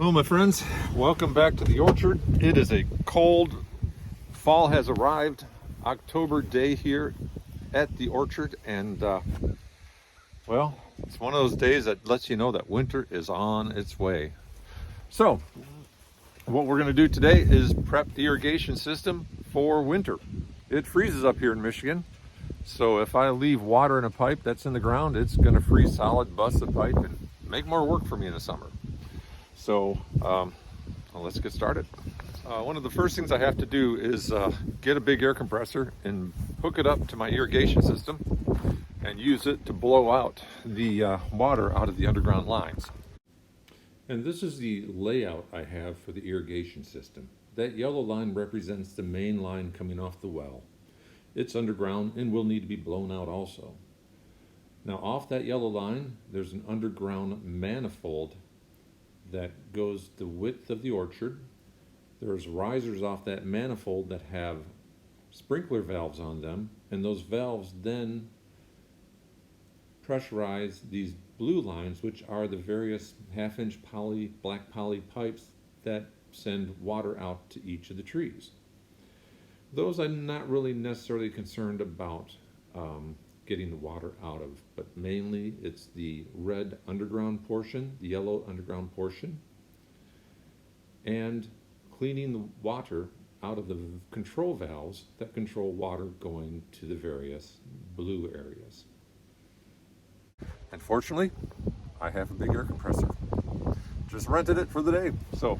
Hello my friends, welcome back to the orchard. It is a cold, fall has arrived, October day here at the orchard, and well, it's one of those days that lets you know that winter is on its way. So what we're going to do today is prep the irrigation system for winter. It freezes up here in Michigan, so if I leave water in a pipe that's in the ground, it's going to freeze solid, bust the pipe, and make more work for me in the summer. So well, let's get started. One of the first things I have to do is get a big air compressor and hook it up to my irrigation system and use it to blow out the water out of the underground lines. And this is the layout I have for the irrigation system. That yellow line represents the main line coming off the well. It's underground and will need to be blown out also. Now off that yellow line, there's an underground manifold that goes the width of the orchard. There's risers off that manifold that have sprinkler valves on them, and those valves then pressurize these blue lines, which are the various half-inch poly, black poly pipes that send water out to each of the trees. Those I'm not really necessarily concerned about getting the water out of, but mainly it's the red underground portion, the yellow underground portion, and cleaning the water out of the control valves that control water going to the various blue areas. Unfortunately, I have a big air compressor. Just rented it for the day, so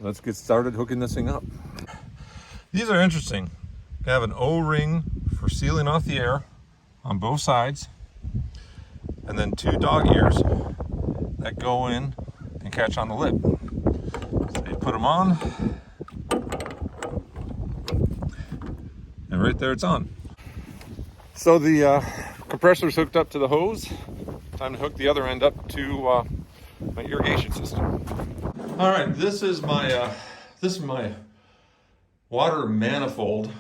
let's get started hooking this thing up. These are interesting. You have an O-ring for sealing off the air on both sides, and then two dog ears that go in and catch on the lip. So you put them on, and right there it's on. So the compressor's hooked up to the hose. Time to hook the other end up to my irrigation system. All right, this is my water manifold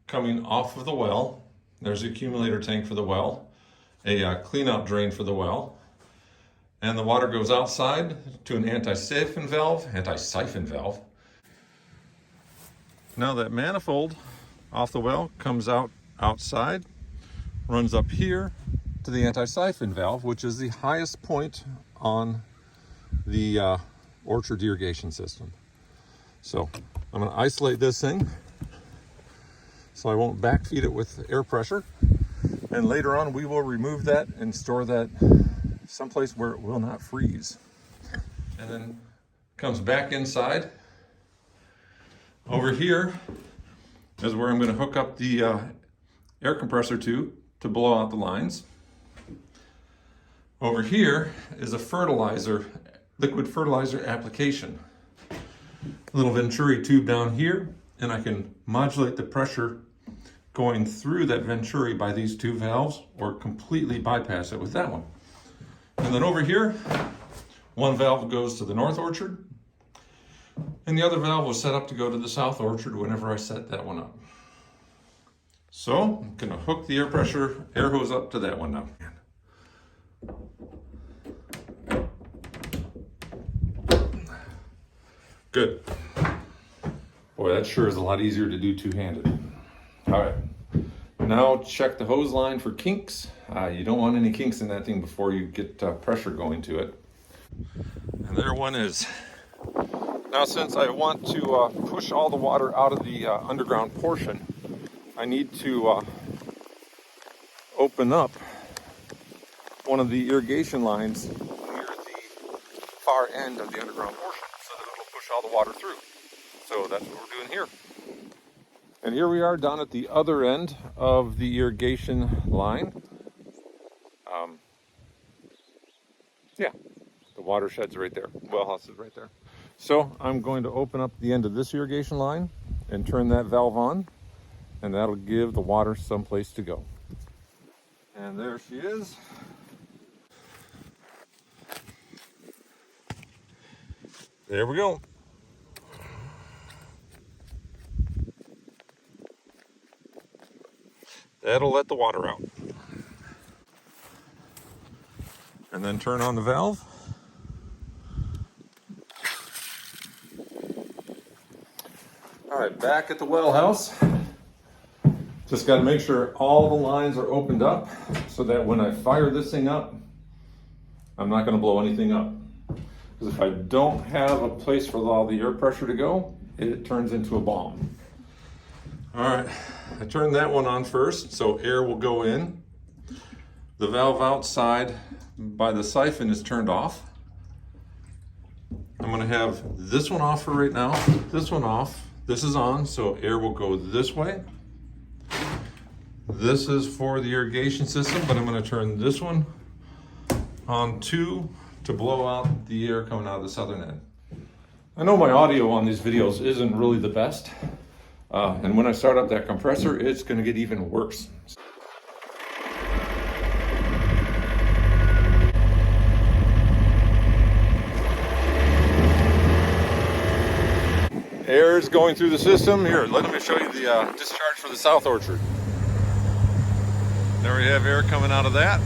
coming off of the well. There's the accumulator tank for the well, a clean-out drain for the well, and the water goes outside to an anti-siphon valve. Now that manifold off the well comes out outside, runs up here to the anti-siphon valve, which is the highest point on the orchard irrigation system. So I'm going to isolate this thing so I won't backfeed it with air pressure, and later on we will remove that and store that someplace where it will not freeze. And then comes back inside. Over here is where I'm going to hook up the air compressor to blow out the lines. Over here is a liquid fertilizer application. A little venturi tube down here, and I can modulate the pressure going through that venturi by these two valves, or completely bypass it with that one. And then over here, one valve goes to the north orchard, and the other valve was set up to go to the south orchard whenever I set that one up. So I'm going to hook the air hose up to that one now. Good. Boy, that sure is a lot easier to do two-handed. All right, now check the hose line for kinks. You don't want any kinks in that thing before you get pressure going to it. And there one is. Now, since I want to push all the water out of the underground portion, I need to open up one of the irrigation lines near the far end of the underground portion so that it'll push all the water through. So that's what we're doing here. And here we are down at the other end of the irrigation line. Yeah, the watershed's right there. Well house is right there. So I'm going to open up the end of this irrigation line and turn that valve on, and that'll give the water someplace to go. And there she is. There we go. That'll let the water out. And then turn on the valve. Back at the well house. Just got to make sure all the lines are opened up so that when I fire this thing up, I'm not going to blow anything up. Because if I don't have a place for all the air pressure to go, it turns into a bomb. All right, I turned that one on first, so air will go in. The valve outside by the siphon is turned off. I'm going to have this one off for right now, this one off. This is on, so air will go this way. This is for the irrigation system, but I'm going to turn this one on too to blow out the air coming out of the southern end. I know my audio on these videos isn't really the best, and when I start up that compressor, it's going to get even worse. Air is going through the system. Here, let me show you the discharge for the south orchard. There we have air coming out of that,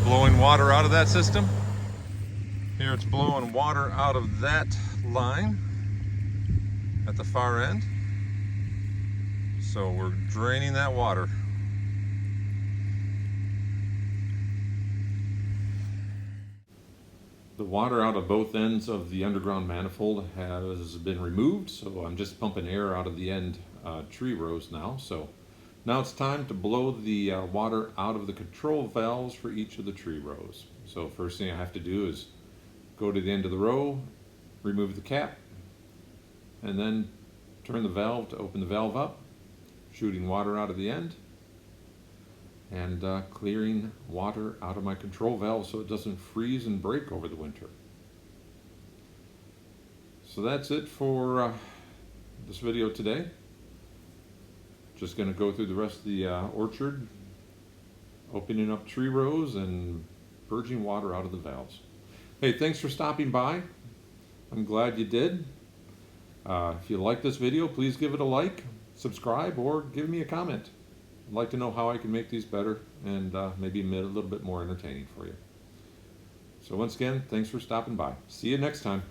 blowing water out of that system. Here it's blowing water out of that line at the far end. So we're draining that water. The water out of both ends of the underground manifold has been removed, so I'm just pumping air out of the end tree rows now. So now it's time to blow the water out of the control valves for each of the tree rows. So first thing I have to do is go to the end of the row, remove the cap, and then turn the valve to open the valve up, shooting water out of the end, and clearing water out of my control valve so it doesn't freeze and break over the winter. So that's it for this video today. Just going to go through the rest of the orchard, opening up tree rows and purging water out of the valves. Hey, thanks for stopping by. I'm glad you did. If you like this video, please give it a like, subscribe, or give me a comment. I'd like to know how I can make these better and maybe a little bit more entertaining for you. So once again, thanks for stopping by. See you next time.